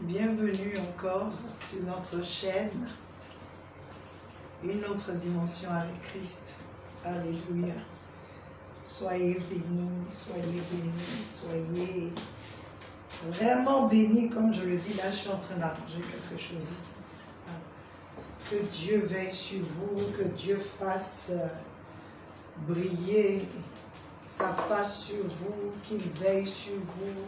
Bienvenue encore sur notre chaîne, une autre dimension avec Christ. Alléluia. Soyez bénis, soyez vraiment bénis, comme je le dis. Là, je suis en train d'arranger quelque chose ici. Que Dieu veille sur vous, que Dieu fasse briller sa face sur vous, qu'il veille sur vous.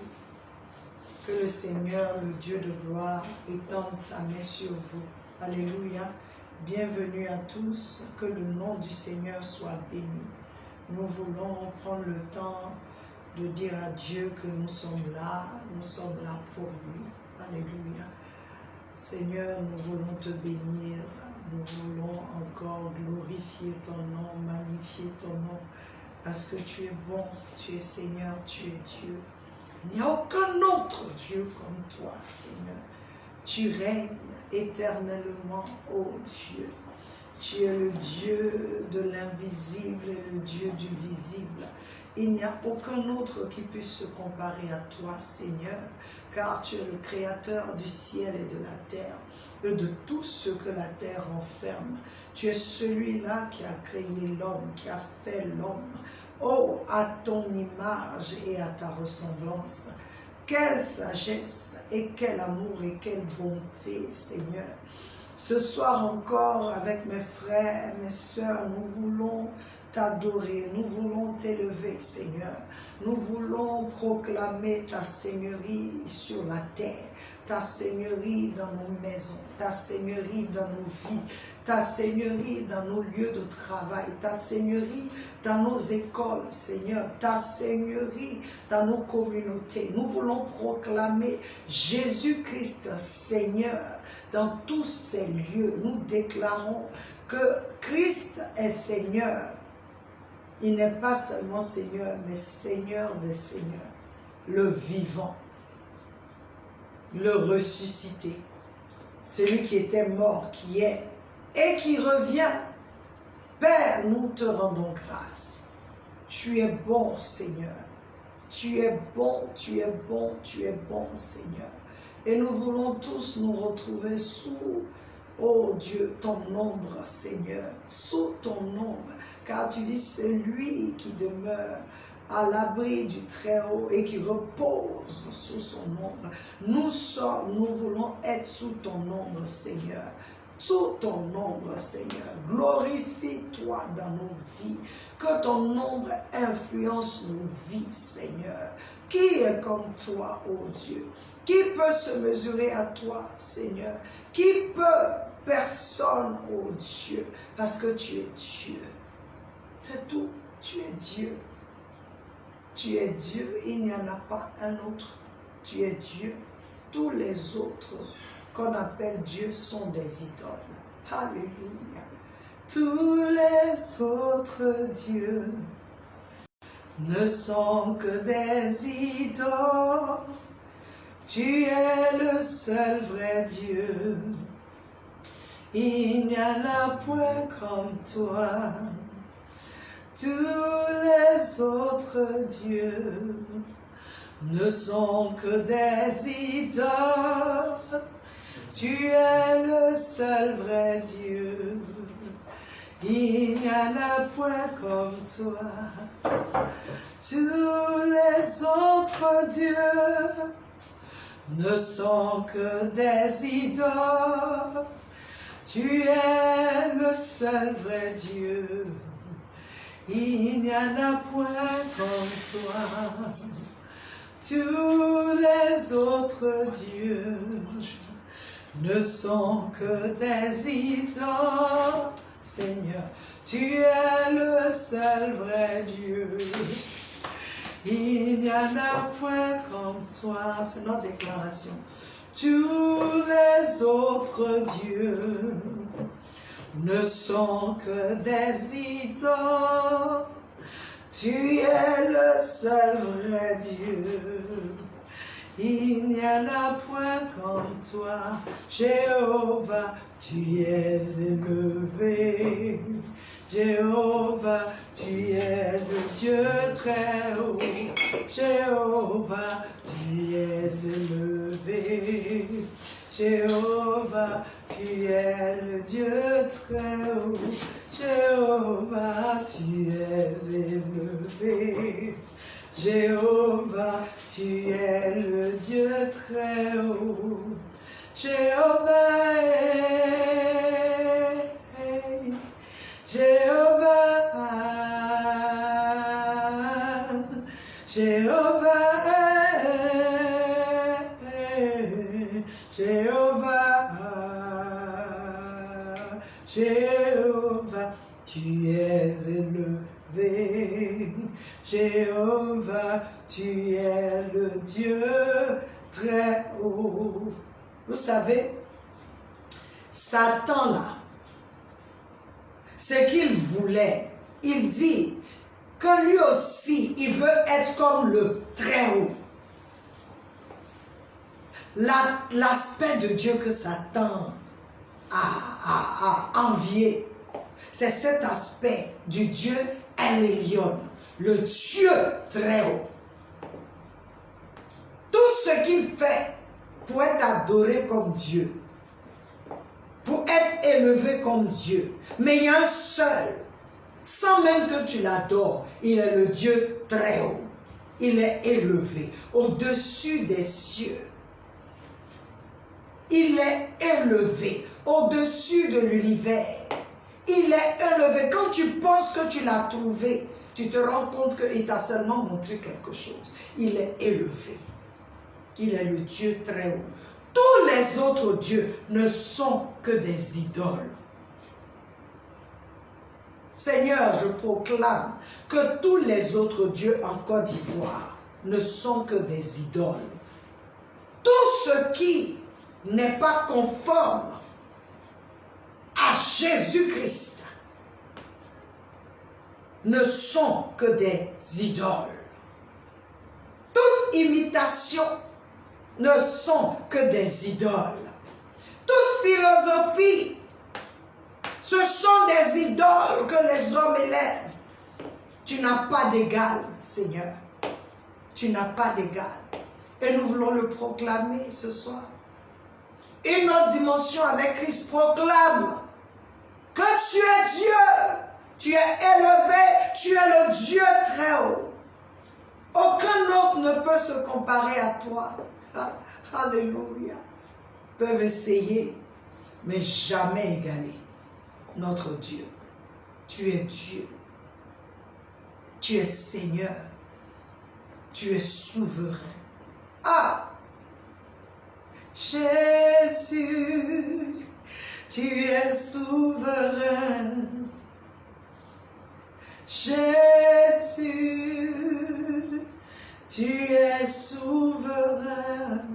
Que le Seigneur, le Dieu de gloire, étende sa main sur vous. Alléluia. Bienvenue à tous. Que le nom du Seigneur soit béni. Nous voulons prendre le temps de dire à Dieu que nous sommes là pour lui. Alléluia. Seigneur, nous voulons te bénir. Nous voulons encore glorifier ton nom, magnifier ton nom, parce que tu es bon, tu es Seigneur, tu es Dieu. Il n'y a aucun autre Dieu comme toi, Seigneur. Tu règnes éternellement, ô Dieu. Tu es le Dieu de l'invisible et le Dieu du visible. Il n'y a aucun autre qui puisse se comparer à toi, Seigneur, car tu es le créateur du ciel et de la terre, et de tout ce que la terre renferme. Tu es celui-là qui a créé l'homme, qui a fait l'homme. Oh, à ton image et à ta ressemblance. Quelle sagesse et quel amour et quelle bonté, Seigneur. Ce soir encore, avec mes frères, mes sœurs, nous voulons t'adorer, nous voulons t'élever, Seigneur. Nous voulons proclamer ta seigneurie sur la terre, ta seigneurie dans nos maisons, ta seigneurie dans nos vies, ta seigneurie dans nos lieux de travail, ta seigneurie dans nos écoles, Seigneur, ta seigneurie dans nos communautés. Nous voulons proclamer Jésus-Christ, Seigneur, dans tous ces lieux. Nous déclarons que Christ est Seigneur. Il n'est pas seulement Seigneur, mais Seigneur des Seigneurs, le vivant, le ressuscité, celui qui était mort, qui est et qui revient. Père, nous te rendons grâce. Tu es bon, Seigneur. Tu es bon, tu es bon, tu es bon, Seigneur. Et nous voulons tous nous retrouver sous, oh Dieu, ton ombre, Seigneur, sous ton ombre. Car tu dis, c'est lui qui demeure à l'abri du Très-Haut et qui repose sous son ombre. Nous voulons être sous ton ombre, Seigneur. Sous ton ombre, Seigneur. Glorifie-toi dans nos vies. Que ton ombre influence nos vies, Seigneur. Qui est comme toi, ô Dieu? Qui peut se mesurer à toi, Seigneur? Qui peut? Personne, ô Dieu. Parce que tu es Dieu. C'est tout. Tu es Dieu. Tu es Dieu. Il n'y en a pas un autre. Tu es Dieu. Tous les autres qu'on appelle Dieu sont des idoles. Alléluia. Tous les autres dieux ne sont que des idoles. Tu es le seul vrai Dieu. Il n'y en a point comme toi. Tous les autres dieux ne sont que des idoles. Tu es le seul vrai Dieu. Il n'y en a point comme toi. Tous les autres dieux ne sont que des idoles. Tu es le seul vrai Dieu. Il n'y en a point comme toi. Tous les autres dieux ne sont que des idoles. Seigneur, tu es le seul vrai Dieu. Il n'y en a point comme toi. C'est notre déclaration. Tous les autres dieux ne sont que des idoles. Tu es le seul vrai Dieu. Il n'y en a point comme toi. Jéhovah, tu es élevé. Jéhovah, tu es le Dieu très haut. Jéhovah, tu es élevé. Jéhovah, tu es le Dieu très haut. Jéhovah, tu es élevé. Jéhovah, tu es le Dieu très haut. Jéhovah, Jéhovah, Jéhovah, Jéhovah, Jéhovah, tu es élevé. Jéhovah, tu es le Dieu très haut. Vous savez, Satan là, ce qu'il voulait, il dit que lui aussi, il veut être comme le très haut. L'aspect de Dieu que Satan a envié, c'est cet aspect du Dieu El Elyon, le Dieu très haut. Tout ce qu'il fait pour être adoré comme Dieu, pour être élevé comme Dieu, mais il y a un seul, sans même que tu l'adores, il est le Dieu très haut. Il est élevé au-dessus des cieux. Il est élevé au-dessus de l'univers. Il est élevé. Quand tu penses que tu l'as trouvé, tu te rends compte qu'il t'a seulement montré quelque chose. Il est élevé. Il est le Dieu très haut. Tous les autres dieux ne sont que des idoles. Seigneur, je proclame que tous les autres dieux en Côte d'Ivoire ne sont que des idoles. Tout ce qui n'est pas conforme à Jésus-Christ ne sont que des idoles. Toute imitation ne sont que des idoles. Toute philosophie, ce sont des idoles que les hommes élèvent. Tu n'as pas d'égal, Seigneur. Tu n'as pas d'égal. Et nous voulons le proclamer ce soir. Une autre dimension avec Christ proclame que tu es Dieu. Tu es élevé. Tu es le Dieu très haut. Aucun autre ne peut se comparer à toi. Alléluia. Peuvent essayer, mais jamais égaler notre Dieu. Tu es Dieu. Tu es Seigneur. Tu es souverain. Ah! Jésus, tu es souverain. Jésus, tu es souverain.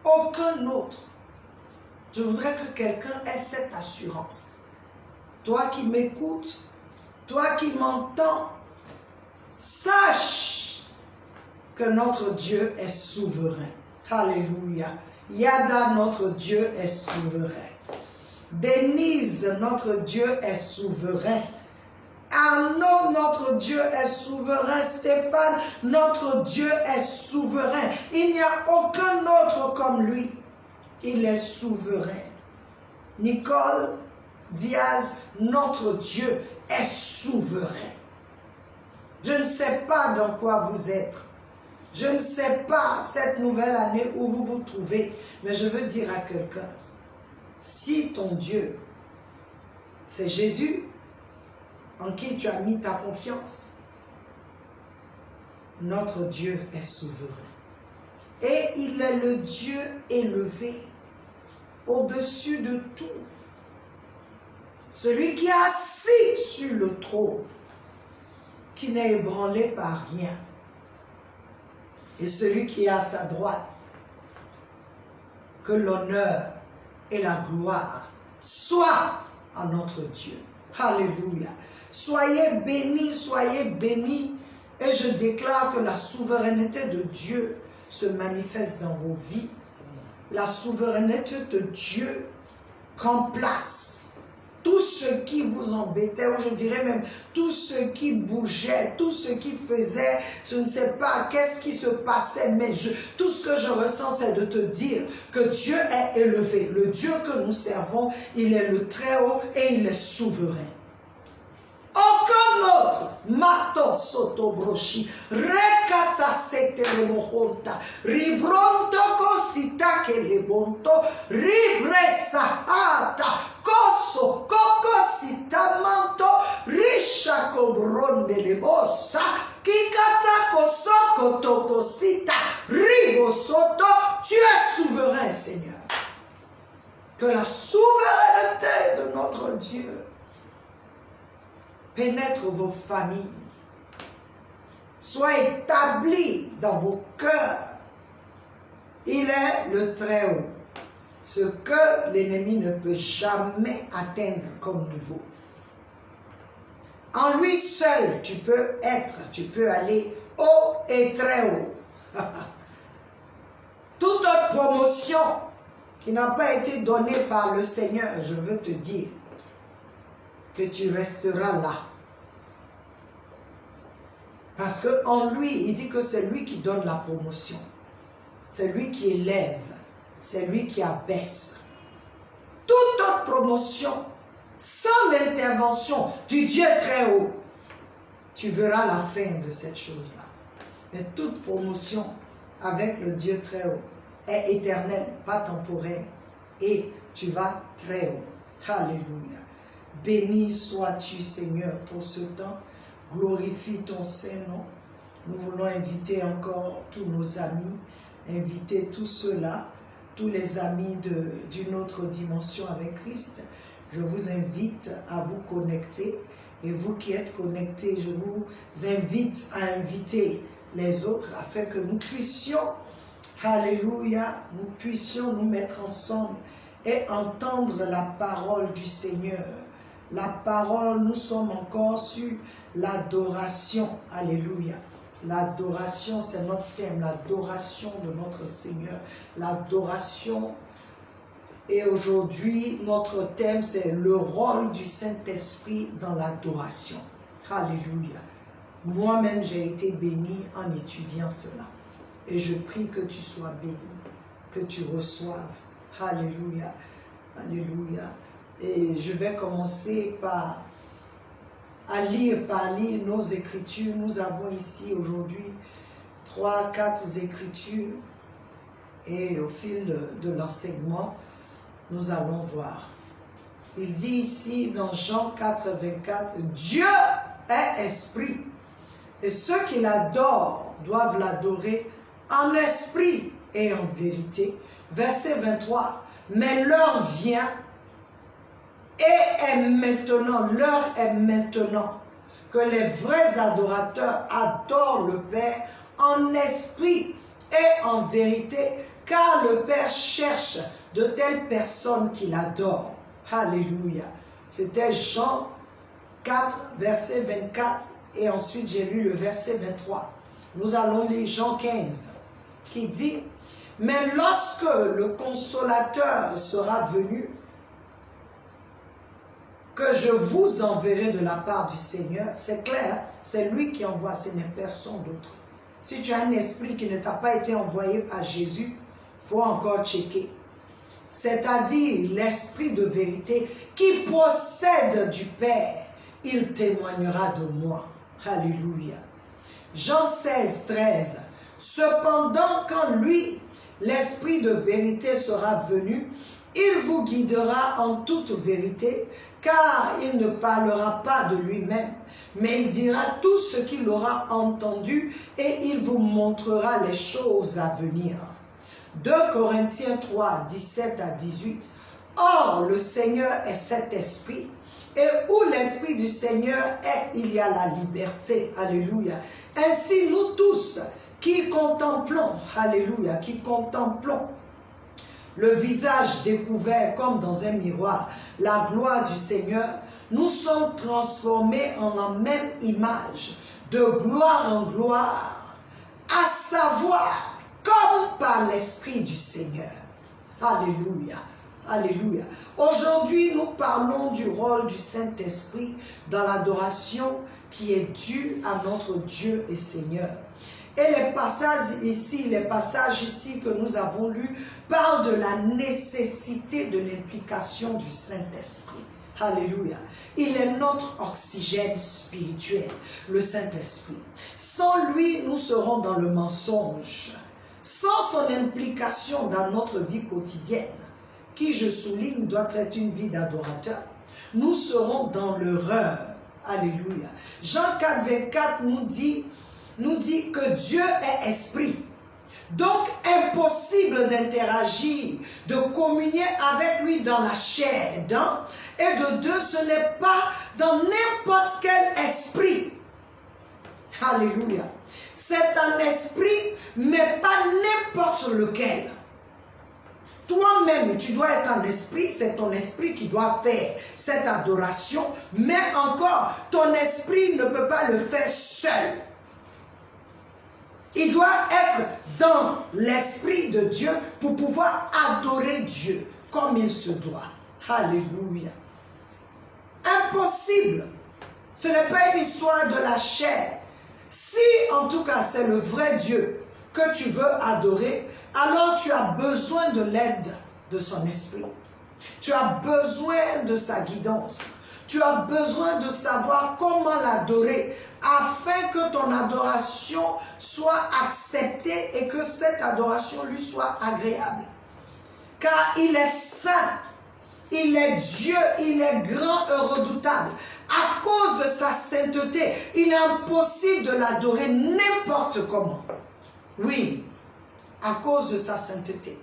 Aucun autre. Je voudrais que quelqu'un ait cette assurance. Toi qui m'écoutes, toi qui m'entends, sache que notre Dieu est souverain. Alléluia. Yada, notre Dieu est souverain. Denise, notre Dieu est souverain. Arnaud, notre Dieu est souverain. Stéphane, notre Dieu est souverain. Il n'y a aucun autre comme lui. Il est souverain. Nicole Diaz, notre Dieu est souverain. Je ne sais pas dans quoi vous êtes. Je ne sais pas cette nouvelle année où vous vous trouvez. Mais je veux dire à quelqu'un, si ton Dieu, c'est Jésus, en qui tu as mis ta confiance, notre Dieu est souverain. Et il est le Dieu élevé, au-dessus de tout. Celui qui est assis sur le trône, qui n'est ébranlé par rien. Et celui qui est à sa droite, que l'honneur et la gloire soient à notre Dieu. Alléluia. Soyez bénis, et je déclare que la souveraineté de Dieu se manifeste dans vos vies. La souveraineté de Dieu prend place tout ce qui vous embêtait, ou je dirais même tout ce qui bougeait, tout ce qui faisait, je ne sais pas qu'est-ce qui se passait, mais tout ce que je ressens, c'est de te dire que Dieu est élevé. Le Dieu que nous servons, il est le Très-Haut et il est souverain. Aucun autre, Mato Soto Broshi, Rekata Sete Remohonta, Ribronto Cosita Kelebonto, Ribresa Ata, Koso, Kokosita Manto, Risha Cobronde Lebosa, Kikata Kosoko Tokosita, Ribo Soto, tu es souverain, Seigneur. Que la souveraineté de notre Dieu pénètre vos familles, soit établi dans vos cœurs. Il est le Très-Haut, ce que l'ennemi ne peut jamais atteindre comme niveau. En lui seul, tu peux aller haut et très haut. Toute autre promotion qui n'a pas été donnée par le Seigneur, je veux te dire que tu resteras là. Parce qu'en lui, il dit que c'est lui qui donne la promotion. C'est lui qui élève. C'est lui qui abaisse. Toute autre promotion, sans l'intervention du Dieu très haut, tu verras la fin de cette chose-là. Mais toute promotion avec le Dieu très haut est éternelle, pas temporaire. Et tu vas très haut. Alléluia. Béni sois-tu, Seigneur, pour ce temps. Glorifie ton Saint-Nom. Nous voulons inviter encore tous nos amis, inviter tous ceux-là, tous les amis d'une autre dimension avec Christ. Je vous invite à vous connecter. Et vous qui êtes connectés, je vous invite à inviter les autres afin que nous puissions, alléluia, nous puissions nous mettre ensemble et entendre la parole du Seigneur. La parole, nous sommes encore sur l'adoration. Alléluia. L'adoration, c'est notre thème, l'adoration de notre Seigneur. L'adoration. Et aujourd'hui, notre thème, c'est le rôle du Saint-Esprit dans l'adoration. Alléluia. Moi-même, j'ai été béni en étudiant cela. Et je prie que tu sois béni, que tu reçoives. Alléluia. Alléluia. Et je vais commencer par lire nos écritures. Nous avons ici aujourd'hui 3, 4 écritures. Et au fil de l'enseignement, nous allons voir. Il dit ici dans Jean 4, 24, Dieu est esprit. Et ceux qui l'adorent doivent l'adorer en esprit et en vérité. Verset 23, mais l'heure vient et l'heure est maintenant que les vrais adorateurs adorent le Père en esprit et en vérité, car le Père cherche de telles personnes qui l'adorent. Alléluia. C'était Jean 4, verset 24, et ensuite j'ai lu le verset 23. Nous allons lire Jean 15, qui dit, mais lorsque le Consolateur sera venu, que je vous enverrai de la part du Seigneur, c'est clair, c'est lui qui envoie, ce n'est personne d'autre. Si tu as un esprit qui ne t'a pas été envoyé par Jésus, il faut encore checker. C'est-à-dire l'esprit de vérité qui procède du Père, il témoignera de moi. Alléluia. Jean 16, 13. Cependant, quand lui, l'esprit de vérité sera venu, il vous guidera en toute vérité, car il ne parlera pas de lui-même, mais il dira tout ce qu'il aura entendu et il vous montrera les choses à venir. 2 Corinthiens 3, 17 à 18. Or, le Seigneur est cet esprit, et où l'esprit du Seigneur est, il y a la liberté. Alléluia. Ainsi, nous tous qui contemplons, alléluia, qui contemplons le visage découvert comme dans un miroir, la gloire du Seigneur, nous sommes transformés en la même image, de gloire en gloire, à savoir, comme par l'Esprit du Seigneur. Alléluia. Alléluia. Aujourd'hui, nous parlons du rôle du Saint-Esprit dans l'adoration qui est due à notre Dieu et Seigneur. Et les passages ici que nous avons lus parlent de la nécessité de l'implication du Saint-Esprit. Alléluia. Il est notre oxygène spirituel, le Saint-Esprit. Sans lui, nous serons dans le mensonge. Sans son implication dans notre vie quotidienne, qui, je souligne, doit être une vie d'adorateur, nous serons dans l'erreur. Alléluia. Jean 4, 24 nous dit que Dieu est esprit. Donc, impossible d'interagir, de communier avec lui dans la chair et dans. Et de deux, ce n'est pas dans n'importe quel esprit. Alléluia. C'est un esprit, mais pas n'importe lequel. Toi-même, tu dois être un esprit, c'est ton esprit qui doit faire cette adoration, mais encore, ton esprit ne peut pas le faire seul. Il doit être dans l'esprit de Dieu pour pouvoir adorer Dieu comme il se doit. Alléluia. Impossible. Ce n'est pas une histoire de la chair. Si, en tout cas, c'est le vrai Dieu que tu veux adorer, alors tu as besoin de l'aide de son esprit. Tu as besoin de sa guidance. Tu as besoin de savoir comment l'adorer afin que ton adoration soit acceptée et que cette adoration lui soit agréable. Car il est saint, il est Dieu, il est grand et redoutable. À cause de sa sainteté, il est impossible de l'adorer n'importe comment. Oui, à cause de sa sainteté.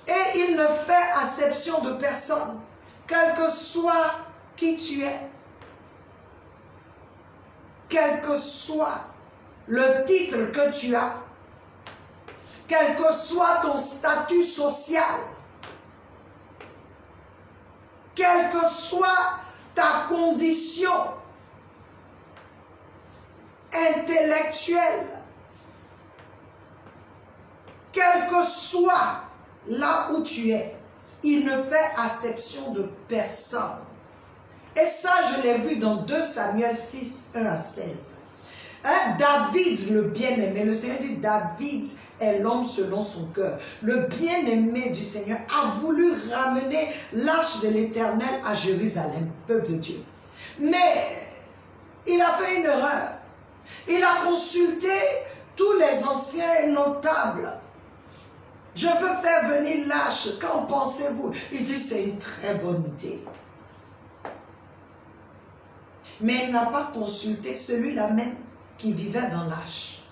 Et il ne fait acception de personne, quel que soit qui tu es, quel que soit le titre que tu as, quel que soit ton statut social, quelle que soit ta condition intellectuelle, quel que soit là où tu es, il ne fait acception de personne. Et ça, je l'ai vu dans 2 Samuel 6, 1 à 16. David, le bien-aimé, le Seigneur dit, David est l'homme selon son cœur. Le bien-aimé du Seigneur a voulu ramener l'arche de l'Éternel à Jérusalem, peuple de Dieu. Mais il a fait une erreur. Il a consulté tous les anciens notables. Je veux faire venir l'arche, qu'en pensez-vous? Il dit, c'est une très bonne idée. Mais il n'a pas consulté celui-là même qui vivait dans l'arche.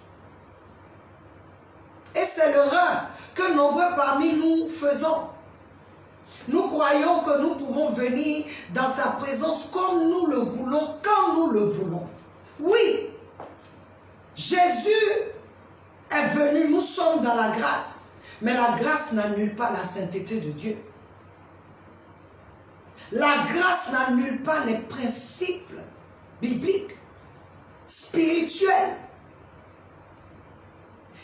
Et c'est l'erreur que nombreux parmi nous faisons. Nous croyons que nous pouvons venir dans sa présence comme nous le voulons, quand nous le voulons. Oui, Jésus est venu, nous sommes dans la grâce. Mais la grâce n'annule pas la sainteté de Dieu. La grâce n'annule pas les principes bibliques, spirituels.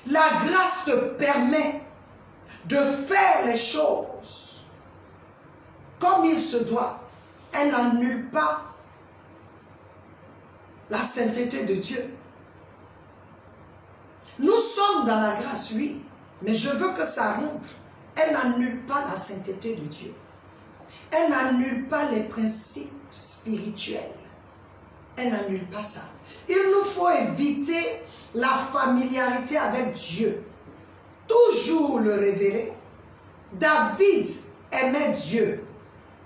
La grâce te permet de faire les choses comme il se doit. Elle n'annule pas la sainteté de Dieu. Nous sommes dans la grâce, oui. Mais je veux que ça rentre. Elle n'annule pas la sainteté de Dieu. Elle n'annule pas les principes spirituels. Elle n'annule pas ça. Il nous faut éviter la familiarité avec Dieu. Toujours le révérer. David aimait Dieu.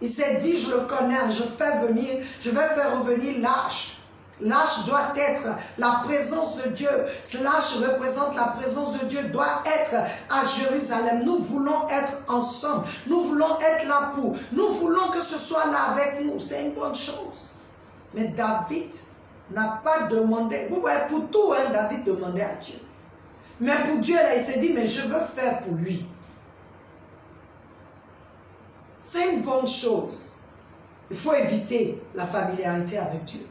Il s'est dit, je le connais, je vais faire revenir l'arche. L'arche doit être la présence de Dieu. L'arche représente la présence de Dieu, doit être à Jérusalem. Nous voulons être ensemble. Nous voulons être là pour. Nous voulons que ce soit là avec nous. C'est une bonne chose. Mais David n'a pas demandé. Vous voyez, pour tout, David demandait à Dieu. Mais pour Dieu, là, il s'est dit, mais je veux faire pour lui. C'est une bonne chose. Il faut éviter la familiarité avec Dieu.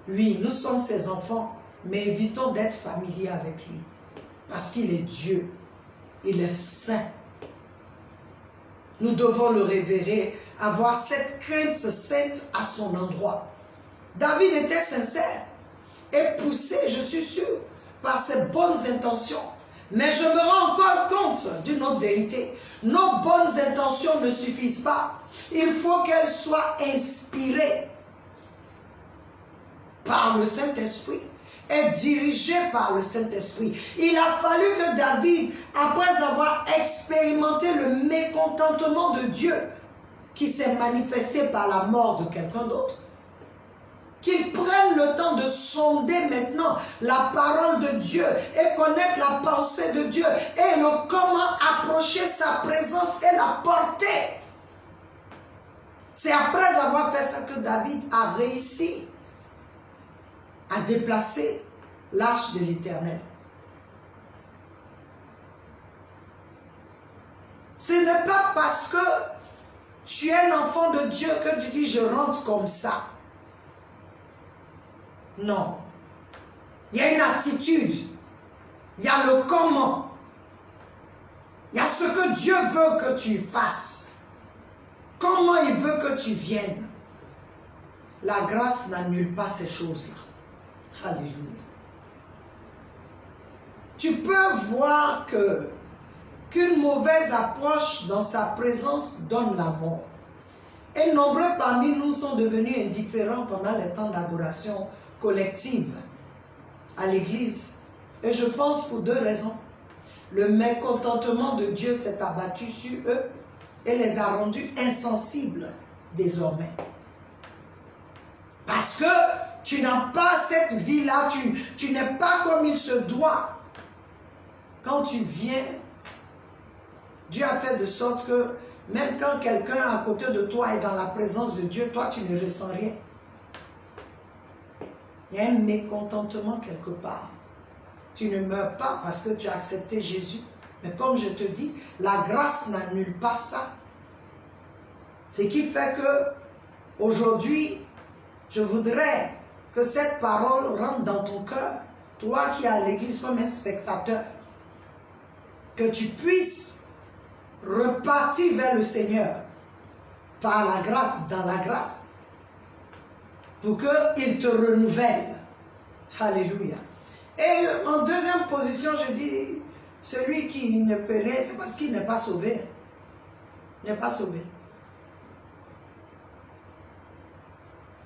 Oui, nous sommes ses enfants, mais évitons d'être familiers avec lui. Parce qu'il est Dieu. Il est saint. Nous devons le révérer, avoir cette crainte sainte à son endroit. David était sincère et poussé, je suis sûr, par ses bonnes intentions. Mais je me rends encore compte d'une autre vérité. Nos bonnes intentions ne suffisent pas. Il faut qu'elles soient inspirées par le Saint-Esprit et dirigées par le Saint-Esprit. Il a fallu que David, après avoir expérimenté le mécontentement de Dieu, qui s'est manifesté par la mort de quelqu'un d'autre, qu'il prenne le temps de sonder maintenant la parole de Dieu et connaître la pensée de Dieu et comment approcher sa présence et la porter. C'est après avoir fait ça que David a réussi à déplacer l'arche de l'Éternel. Ce n'est pas parce que tu es un enfant de Dieu que tu dis je rentre comme ça. Non. Il y a une attitude. Il y a le comment. Il y a ce que Dieu veut que tu fasses. Comment il veut que tu viennes. La grâce n'annule pas ces choses-là. Alléluia. Tu peux voir qu'une mauvaise approche dans sa présence donne la mort. Et nombreux parmi nous sont devenus indifférents pendant les temps d'adoration collective à l'église. Et je pense pour deux raisons. Le mécontentement de Dieu s'est abattu sur eux et les a rendus insensibles désormais. Parce que tu n'as pas cette vie-là, tu n'es pas comme il se doit. Quand tu viens, Dieu a fait de sorte que même quand quelqu'un à côté de toi est dans la présence de Dieu, toi tu ne ressens rien. Il y a un mécontentement quelque part. Tu ne meurs pas parce que tu as accepté Jésus. Mais comme je te dis, la grâce n'annule pas ça. Ce qui fait que aujourd'hui, je voudrais que cette parole rentre dans ton cœur. Toi qui es à l'église comme un spectateur. Que tu puisses repartir vers le Seigneur par la grâce, dans la grâce. Pour qu'il te renouvelle. Alléluia. Et en deuxième position, je dis, celui qui ne périt, c'est parce qu'il n'est pas sauvé. Il n'est pas sauvé.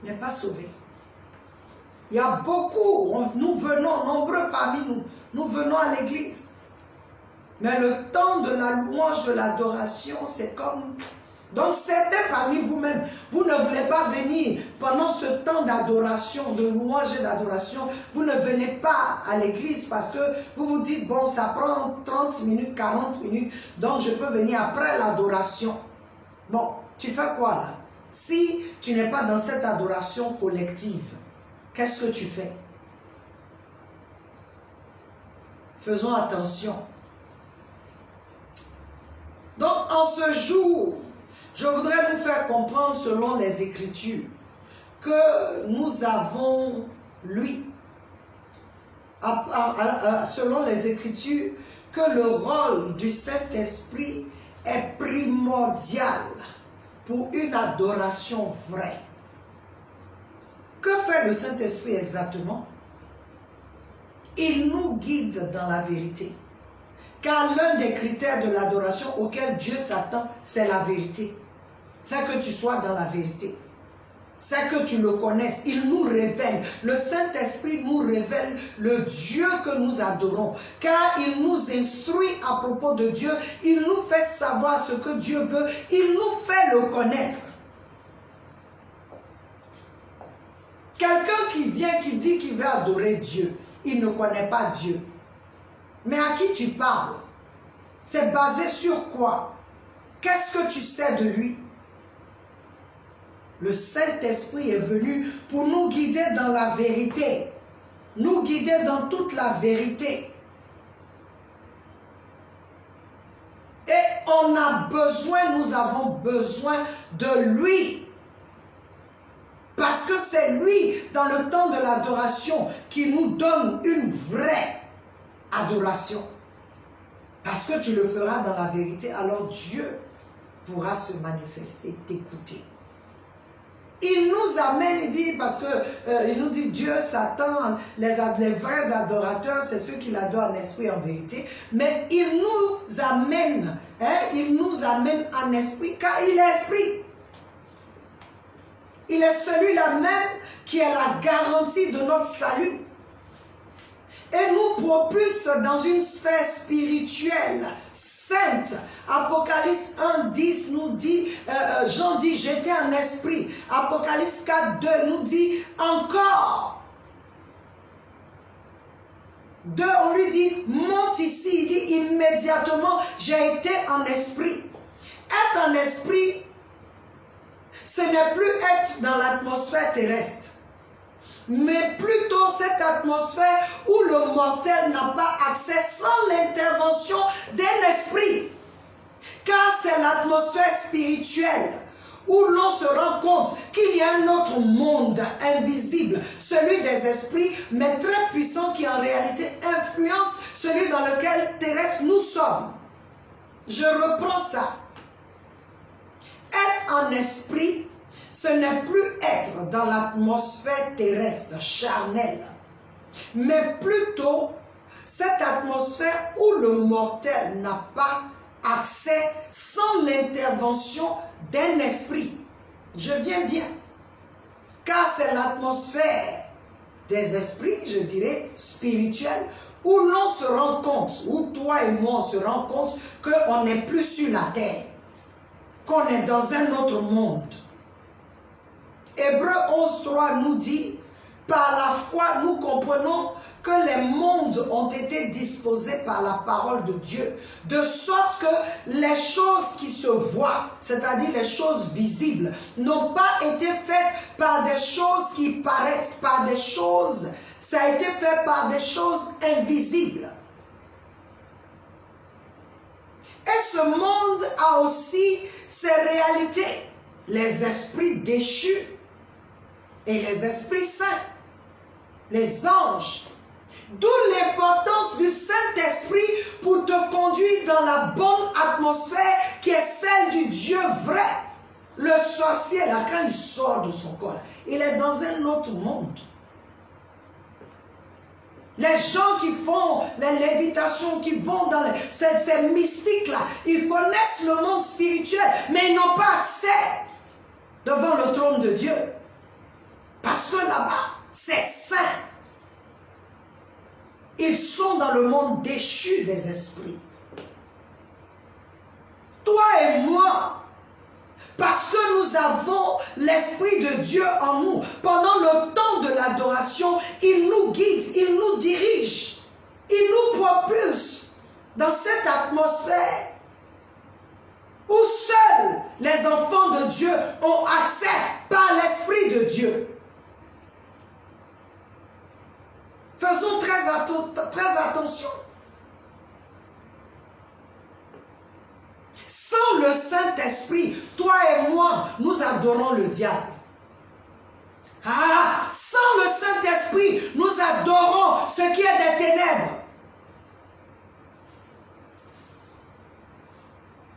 Il n'est pas sauvé. Il y a beaucoup, nous venons, nombreux parmi nous, nous venons à l'église. Mais le temps de la louange, de l'adoration, c'est comme... Donc certains parmi vous-même, vous ne voulez pas venir pendant ce temps d'adoration, de louange et d'adoration. Vous ne venez pas à l'église parce que vous vous dites, bon, ça prend 30 minutes, 40 minutes, donc je peux venir après l'adoration. Bon, tu fais quoi là? Si tu n'es pas dans cette adoration collective, qu'est-ce que tu fais? Faisons attention. Donc en ce jour, je voudrais vous faire comprendre selon les Écritures que nous avons, lui, selon les Écritures, que le rôle du Saint-Esprit est primordial pour une adoration vraie. Que fait le Saint-Esprit exactement? Il nous guide dans la vérité. Car l'un des critères de l'adoration auquel Dieu s'attend, c'est la vérité. C'est que tu sois dans la vérité. C'est que tu le connaisses. Il nous révèle. Le Saint-Esprit nous révèle le Dieu que nous adorons. Car il nous instruit à propos de Dieu. Il nous fait savoir ce que Dieu veut. Il nous fait le connaître. Quelqu'un qui vient, qui dit qu'il veut adorer Dieu, il ne connaît pas Dieu. Mais à qui tu parles? C'est basé sur quoi? Qu'est-ce que tu sais de lui? Le Saint-Esprit est venu pour nous guider dans la vérité. Nous guider dans toute la vérité. Et on a besoin, nous avons besoin de lui. Parce que c'est lui, dans le temps de l'adoration, qui nous donne une vraie adoration. Parce que tu le feras dans la vérité, alors Dieu pourra se manifester, t'écouter. Il nous amène, il dit, parce que il nous dit Dieu, Satan, les vrais adorateurs, c'est ceux qui l'adorent en esprit et en vérité. Mais il nous amène en esprit, car il est esprit. Il est celui-là même qui est la garantie de notre salut. Et nous propulse dans une sphère spirituelle sainte. Apocalypse 1, 10 nous dit, Jean dit, j'étais en esprit. Apocalypse 4, 2 nous dit, encore. 2, on lui dit, monte ici. Il dit, immédiatement, j'ai été en esprit. Être en esprit, ce n'est plus être dans l'atmosphère terrestre, mais plutôt cette atmosphère où le mortel n'a pas accès sans l'intervention d'un esprit. Car c'est l'atmosphère spirituelle où l'on se rend compte qu'il y a un autre monde invisible, celui des esprits, mais très puissant, qui en réalité influence celui dans lequel terrestre nous sommes. Je reprends ça. Être en esprit, ce n'est plus être dans l'atmosphère terrestre, charnelle, mais plutôt cette atmosphère où le mortel n'a pas accès sans l'intervention d'un esprit. Je viens bien. Car c'est l'atmosphère des esprits, je dirais, spirituels, où l'on se rend compte, où toi et moi on se rend compte qu'on n'est plus sur la terre, qu'on est dans un autre monde. Hébreux 11.3 nous dit, par la foi nous comprenons que les mondes ont été disposés par la parole de Dieu, de sorte que les choses qui se voient, c'est-à-dire les choses visibles, n'ont pas été faites par des choses qui paraissent, par des choses, ça a été fait par des choses invisibles. Et ce monde a aussi ses réalités, les esprits déchus et les esprits saints, les anges. D'où l'importance du Saint-Esprit pour te conduire dans la bonne atmosphère qui est celle du Dieu vrai. Le sorcier, là, quand il sort de son corps, il est dans un autre monde. Les gens qui font les lévitations, qui vont dans ces mystiques-là, ils connaissent le monde spirituel, mais ils n'ont pas accès devant le trône de Dieu. Parce que là-bas, c'est saint. Ils sont dans le monde déchu des esprits. Toi et moi, parce que nous avons l'Esprit de Dieu en nous, pendant le temps de l'adoration, il nous guide, il nous dirige, il nous propulse dans cette atmosphère où seuls les enfants de Dieu ont accès par l'Esprit de Dieu. Faisons très attention. Sans le Saint-Esprit, toi et moi, nous adorons le diable. Ah, sans le Saint-Esprit, nous adorons ce qui est des ténèbres.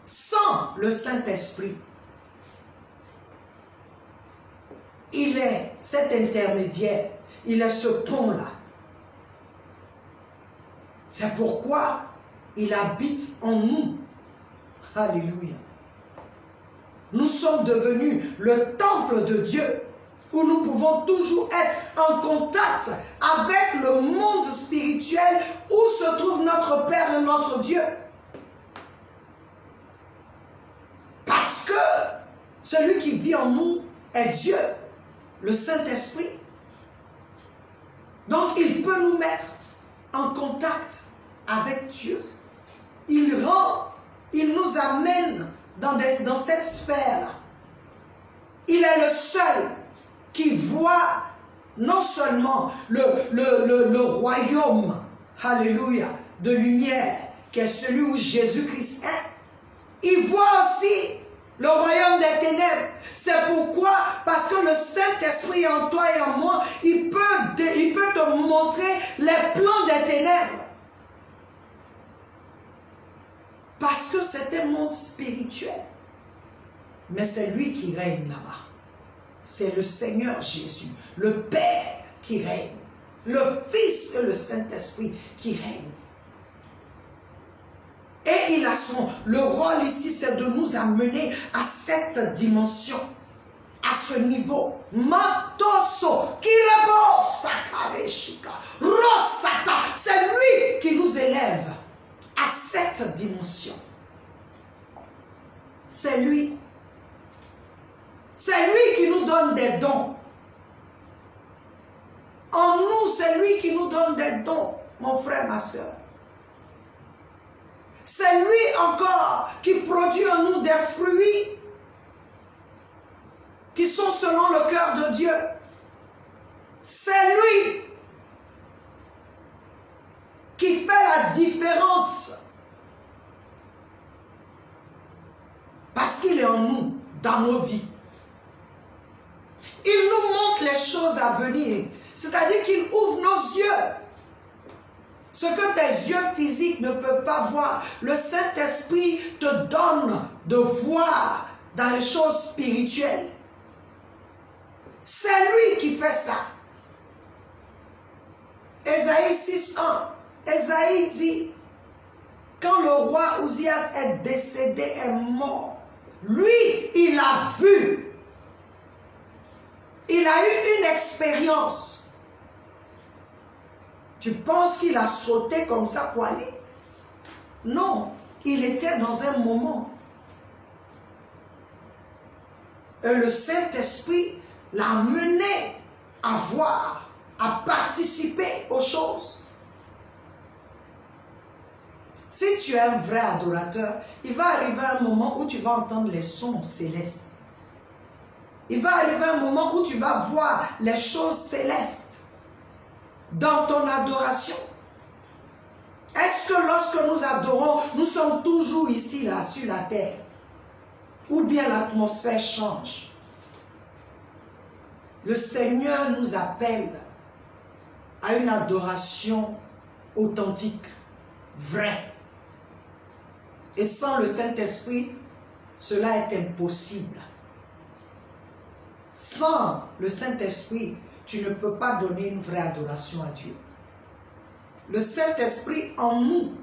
Sans le Saint-Esprit, il est cet intermédiaire, il est ce pont-là. C'est pourquoi il habite en nous. Alléluia. Nous sommes devenus le temple de Dieu, où nous pouvons toujours être en contact avec le monde spirituel où se trouve notre Père et notre Dieu. Parce que celui qui vit en nous est Dieu, le Saint-Esprit. Donc il peut nous mettre en contact avec Dieu. Il nous amène dans cette sphère. Il est le seul qui voit non seulement le royaume, alléluia, de lumière, qui est celui où Jésus-Christ est. Il voit aussi le royaume des ténèbres. C'est pourquoi, parce que le Saint-Esprit en toi et en moi, il peut te montrer les plans des ténèbres. Parce que c'est un monde spirituel. Mais c'est lui qui règne là-bas. C'est le Seigneur Jésus, le Père qui règne. Le Fils et le Saint-Esprit qui règnent. Et le rôle ici, c'est de nous amener à cette dimension, à ce niveau. Matoso, Kirebo, Sakareshika, Rosata, c'est lui qui nous élève à cette dimension. C'est lui. C'est lui qui nous donne des dons. En nous, c'est lui qui nous donne des dons, mon frère, ma soeur. C'est lui encore qui produit en nous des fruits qui sont selon le cœur de Dieu. C'est lui qui fait la différence. Parce qu'il est en nous, dans nos vies. Il nous montre les choses à venir. C'est-à-dire qu'il ouvre nos yeux. Ce que tes yeux physiques ne peuvent pas voir, le Saint-Esprit te donne de voir dans les choses spirituelles. C'est lui qui fait ça. Ésaïe 6:1, Ésaïe dit, quand le roi Ouzias est décédé, est mort, lui, il a vu. Il a eu une expérience. Tu penses qu'il a sauté comme ça pour aller? Non, il était dans un moment. Et le Saint-Esprit l'a mené à voir, à participer aux choses. Si tu es un vrai adorateur, il va arriver un moment où tu vas entendre les sons célestes. Il va arriver un moment où tu vas voir les choses célestes dans ton adoration. Est-ce que lorsque nous adorons, nous sommes toujours ici, là, sur la terre? Ou bien l'atmosphère change? Le Seigneur nous appelle à une adoration authentique, vraie. Et sans le Saint-Esprit, cela est impossible. Sans le Saint-Esprit, tu ne peux pas donner une vraie adoration à Dieu. Le Saint-Esprit en nous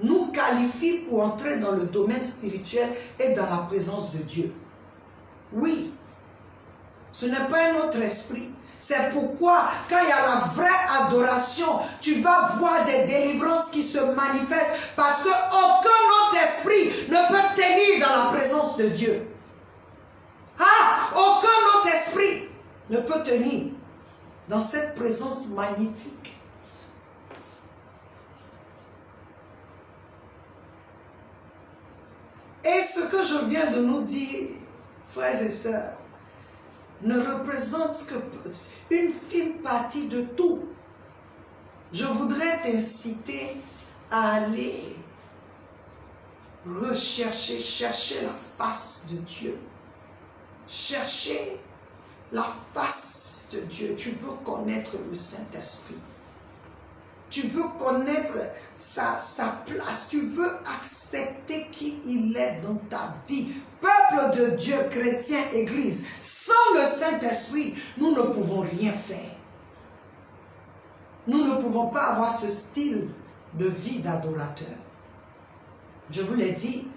nous qualifie pour entrer dans le domaine spirituel et dans la présence de Dieu. Oui, ce n'est pas un autre esprit. C'est pourquoi, quand il y a la vraie adoration, tu vas voir des délivrances qui se manifestent parce qu'aucun autre esprit ne peut tenir dans la présence de Dieu. Ah, aucun autre esprit ne peut tenir dans cette présence magnifique. Et ce que je viens de nous dire, frères et sœurs, ne représente qu'une fine partie de tout. Je voudrais t'inciter à aller chercher la face de Dieu. Chercher la face de Dieu. Tu veux connaître le Saint-Esprit. Tu veux connaître sa place. Tu veux accepter qui il est dans ta vie. Peuple de Dieu, chrétien, église. Sans le Saint-Esprit, nous ne pouvons rien faire. Nous ne pouvons pas avoir ce style de vie d'adorateur. Je vous l'ai dit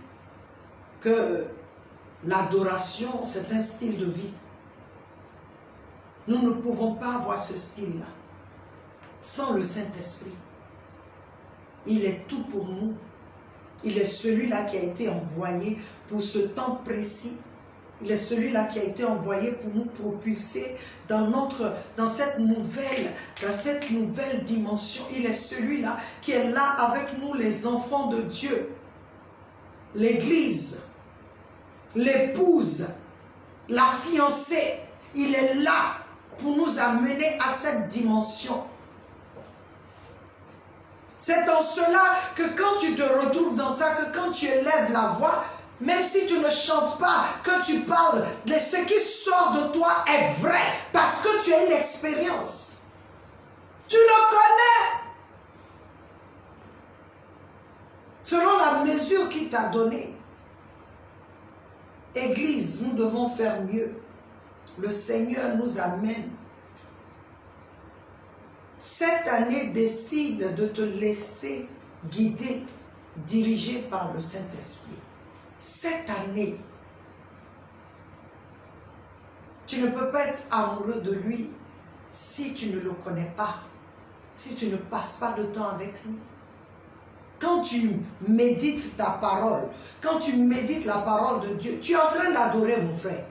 que l'adoration, c'est un style de vie. Nous ne pouvons pas avoir ce style-là sans le Saint-Esprit. Il est tout pour nous. Il est celui-là qui a été envoyé pour ce temps précis. Il est celui-là qui a été envoyé pour nous propulser dans cette nouvelle dimension. Il est celui-là qui est là avec nous, les enfants de Dieu. L'église, l'épouse, la fiancée. Il est là pour nous amener à cette dimension. C'est en cela que quand tu te retrouves dans ça, que quand tu élèves la voix, même si tu ne chantes pas, que tu parles, ce qui sort de toi est vrai, parce que tu as une expérience. Tu le connais. Selon la mesure qu'il t'a donnée. Église, nous devons faire mieux. Le Seigneur nous amène. Cette année, décide de te laisser guider, diriger par le Saint-Esprit. Cette année, tu ne peux pas être amoureux de lui si tu ne le connais pas, si tu ne passes pas de temps avec lui. Quand tu médites ta parole, quand tu médites la parole de Dieu, tu es en train d'adorer mon frère.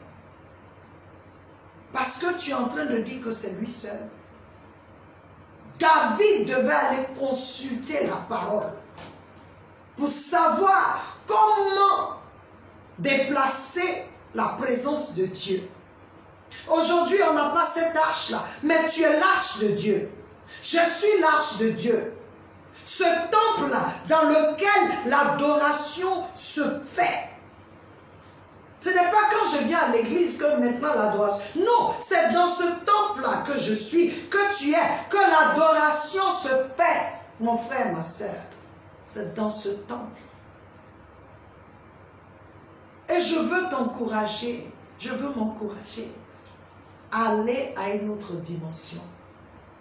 Parce que tu es en train de dire que c'est lui seul. David devait aller consulter la parole pour savoir comment déplacer la présence de Dieu. Aujourd'hui, on n'a pas cette arche-là, mais tu es l'arche de Dieu. Je suis l'arche de Dieu. Ce temple-là dans lequel l'adoration se fait. Ce n'est pas quand je viens à l'église que maintenant l'adoration. Non, c'est dans ce temple-là que je suis, que tu es, que l'adoration se fait. Mon frère, ma soeur, c'est dans ce temple. Et je veux t'encourager, je veux m'encourager à aller à une autre dimension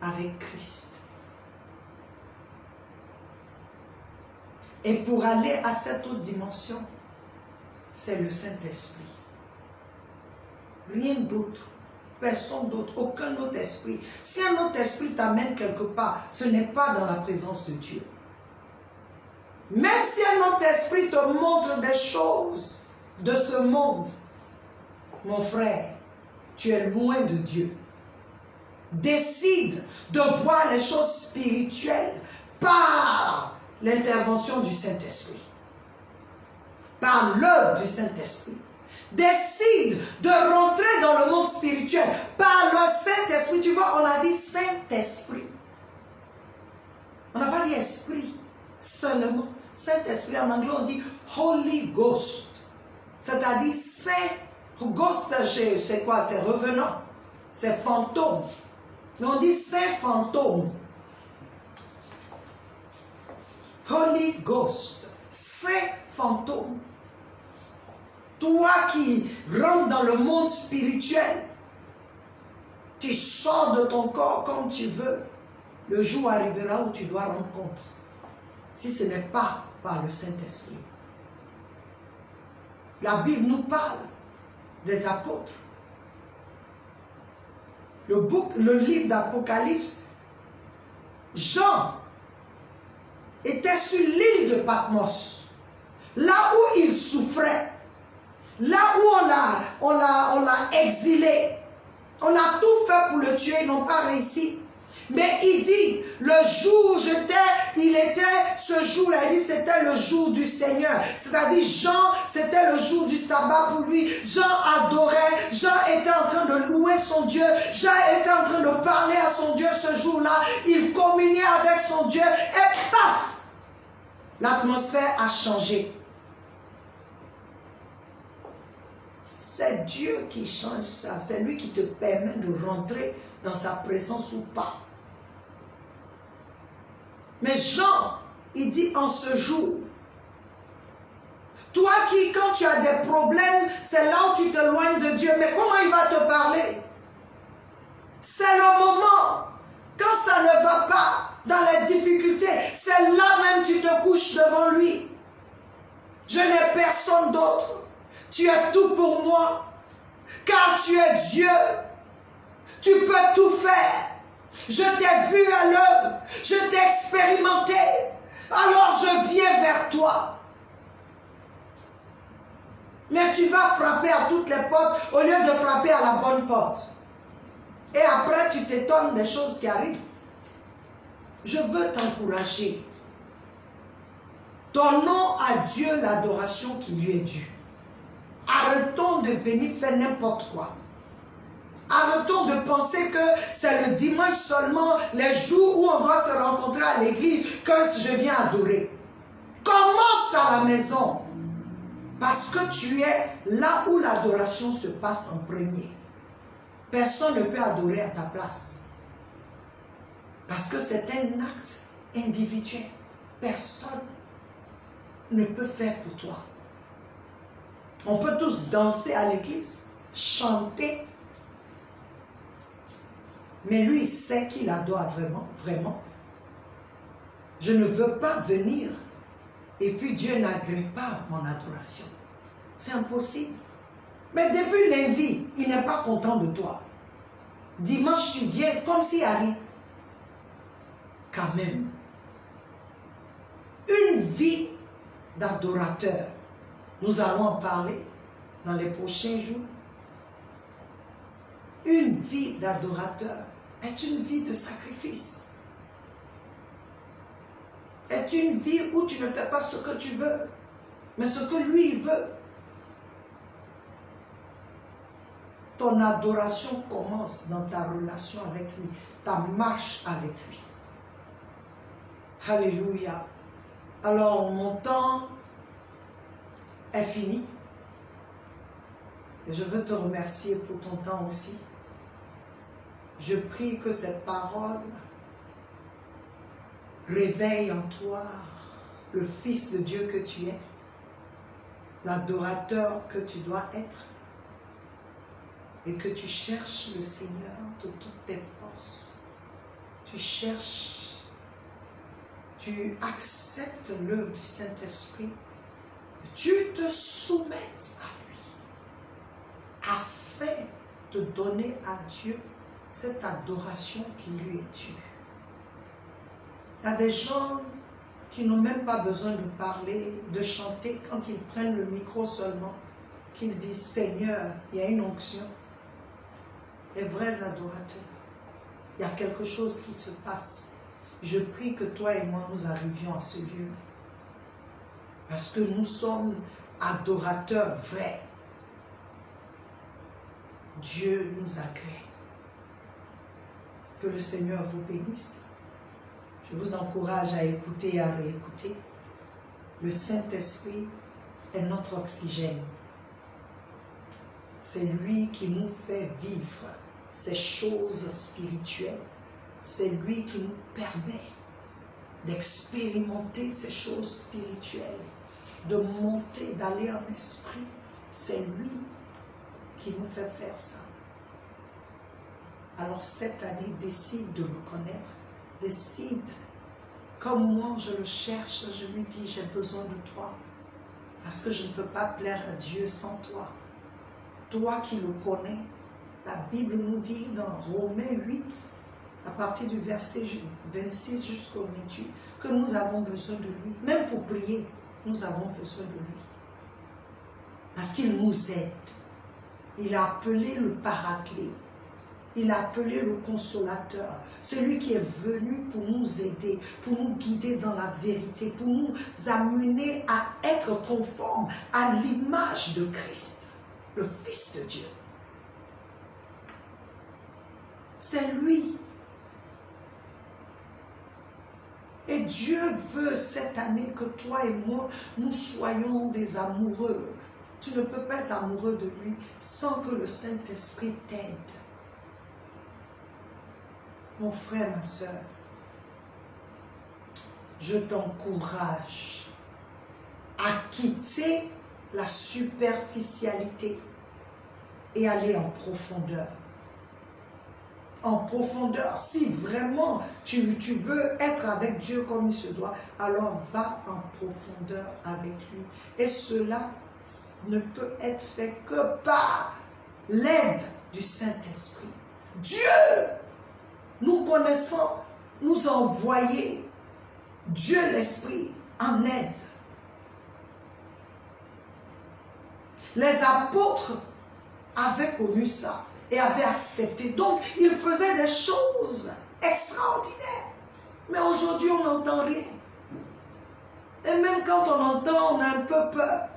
avec Christ. Et pour aller à cette autre dimension, c'est le Saint-Esprit. Rien d'autre. Personne d'autre. Aucun autre esprit. Si un autre esprit t'amène quelque part, ce n'est pas dans la présence de Dieu. Même si un autre esprit te montre des choses de ce monde, mon frère, tu es loin de Dieu. Décide de voir les choses spirituelles par l'intervention du Saint-Esprit. Par l'œuvre du Saint-Esprit. Décide de rentrer dans le monde spirituel par le Saint-Esprit. Tu vois, on a dit Saint-Esprit. On n'a pas dit esprit seulement. Saint-Esprit, en anglais, on dit Holy Ghost. C'est-à-dire Saint Ghost, c'est quoi? C'est revenant. C'est fantôme. Mais on dit Saint fantôme. Holy Ghost. Saint fantôme. Toi qui rentres dans le monde spirituel, tu sors de ton corps comme tu veux. Le jour arrivera où tu dois rendre compte. Si ce n'est pas par le Saint-Esprit. La Bible nous parle des apôtres. Le livre d'Apocalypse, Jean était sur l'île de Patmos, là où il souffrait, là où on l'a exilé. On a tout fait pour le tuer, ils n'ont pas réussi. Mais il dit, le jour ce jour-là, il dit, c'était le jour du Seigneur. C'est-à-dire, Jean, c'était le jour du sabbat pour lui. Jean adorait, Jean était en train de louer son Dieu. Jean était en train de parler à son Dieu ce jour-là. Il communiait avec son Dieu et paf, l'atmosphère a changé. C'est Dieu qui change ça. C'est lui qui te permet de rentrer dans sa présence ou pas. Mais Jean, il dit en ce jour, toi qui, quand tu as des problèmes, c'est là où tu t'éloignes de Dieu. Mais comment il va te parler? C'est le moment, quand ça ne va pas, dans les difficultés, c'est là même que tu te couches devant lui. Je n'ai personne d'autre. Tu es tout pour moi, car tu es Dieu. Tu peux tout faire. Je t'ai vu à l'œuvre, je t'ai expérimenté. Alors je viens vers toi. Mais tu vas frapper à toutes les portes au lieu de frapper à la bonne porte. Et après tu t'étonnes des choses qui arrivent. Je veux t'encourager. Donnons à Dieu l'adoration qui lui est due. Arrêtons de venir faire n'importe quoi. Arrêtons de penser que c'est le dimanche seulement, les jours où on doit se rencontrer à l'église, que je viens adorer. Commence à la maison. Parce que tu es là où l'adoration se passe en premier. Personne ne peut adorer à ta place. Parce que c'est un acte individuel. Personne ne peut faire pour toi. On peut tous danser à l'église, chanter. Mais lui, il sait qu'il adore vraiment, vraiment. Je ne veux pas venir et puis Dieu n'agrée pas mon adoration. C'est impossible. Mais depuis lundi, il n'est pas content de toi. Dimanche, tu viens comme s'il n'y a rien. Quand même, une vie d'adorateur, nous allons en parler dans les prochains jours. Une vie d'adorateur est une vie de sacrifice. Est une vie où tu ne fais pas ce que tu veux, mais ce que lui veut. Ton adoration commence dans ta relation avec lui, ta marche avec lui. Alléluia. Alors, mon temps est fini. Et je veux te remercier pour ton temps aussi. Je prie que cette parole réveille en toi le Fils de Dieu que tu es, l'adorateur que tu dois être, et que tu cherches le Seigneur de toutes tes forces. Tu cherches, tu acceptes l'œuvre du Saint-Esprit, tu te soumettes à lui, afin de donner à Dieu cette adoration qui lui est due. Il y a des gens qui n'ont même pas besoin de parler, de chanter, quand ils prennent le micro seulement, qu'ils disent « Seigneur, il y a une onction ». Les vrais adorateurs, il y a quelque chose qui se passe. Je prie que toi et moi, nous arrivions à ce lieu. Parce que nous sommes adorateurs vrais. Dieu nous agrée. Que le Seigneur vous bénisse. Je vous encourage à écouter et à réécouter. Le Saint-Esprit est notre oxygène. C'est lui qui nous fait vivre ces choses spirituelles. C'est lui qui nous permet d'expérimenter ces choses spirituelles, de monter, d'aller en esprit. C'est lui qui nous fait faire ça. Alors cette année, décide de le connaître. Décide, comme moi je le cherche, je lui dis, j'ai besoin de toi. Parce que je ne peux pas plaire à Dieu sans toi. Toi qui le connais. La Bible nous dit dans Romains 8, à partir du verset 26 jusqu'au 28, que nous avons besoin de lui. Même pour prier, nous avons besoin de lui. Parce qu'il nous aide. Il a appelé le Paraclet. Il a appelé le Consolateur. Celui qui est venu pour nous aider, pour nous guider dans la vérité, pour nous amener à être conformes à l'image de Christ, le Fils de Dieu. C'est lui. Et Dieu veut cette année que toi et moi, nous soyons des amoureux. Tu ne peux pas être amoureux de lui sans que le Saint-Esprit t'aide. Mon frère, ma soeur, je t'encourage à quitter la superficialité et aller en profondeur. En profondeur. Si vraiment tu veux être avec Dieu comme il se doit, alors va en profondeur avec lui. Et cela ne peut être fait que par l'aide du Saint-Esprit. Dieu, nous connaissons, nous a envoyé Dieu l'Esprit en aide. Les apôtres avaient connu ça et avaient accepté. Donc, ils faisaient des choses extraordinaires. Mais aujourd'hui, on n'entend rien. Et même quand on entend, on a un peu peur.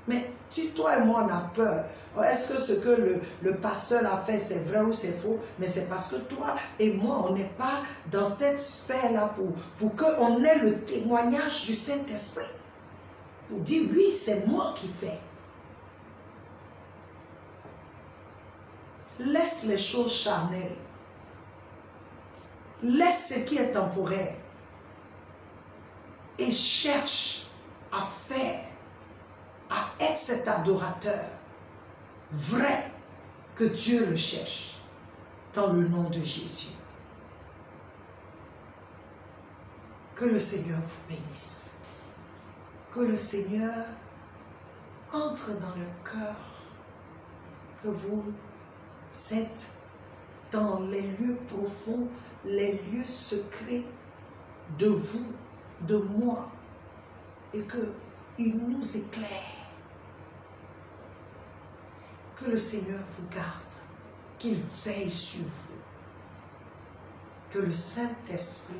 Mais si toi et moi, on a peur, est-ce que ce que le pasteur a fait, c'est vrai ou c'est faux? Mais c'est parce que toi et moi, on n'est pas dans cette sphère-là pour qu'on ait le témoignage du Saint-Esprit. Pour dire, oui, c'est moi qui fais. Laisse les choses charnelles. Laisse ce qui est temporaire. Et cherche à faire cet adorateur vrai que Dieu le cherche dans le nom de Jésus. Que le Seigneur vous bénisse. Que le Seigneur entre dans le cœur, que vous êtes dans les lieux profonds, les lieux secrets de vous, de moi, et qu'il nous éclaire. Que le Seigneur vous garde, qu'il veille sur vous, que le Saint-Esprit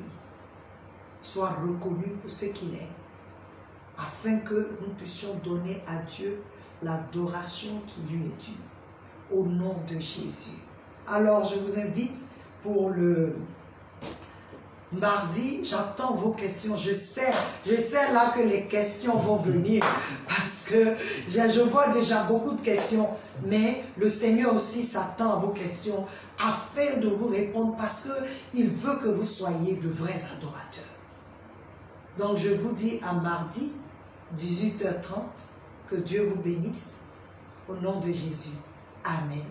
soit reconnu pour ce qu'il est, afin que nous puissions donner à Dieu l'adoration qui lui est due, au nom de Jésus. Alors, je vous invite pour le mardi, j'attends vos questions. Je sais là que les questions vont venir, parce que je vois déjà beaucoup de questions, mais le Seigneur aussi s'attend à vos questions, afin de vous répondre, parce qu'il veut que vous soyez de vrais adorateurs. Donc, je vous dis à mardi, 18h30, que Dieu vous bénisse, au nom de Jésus. Amen.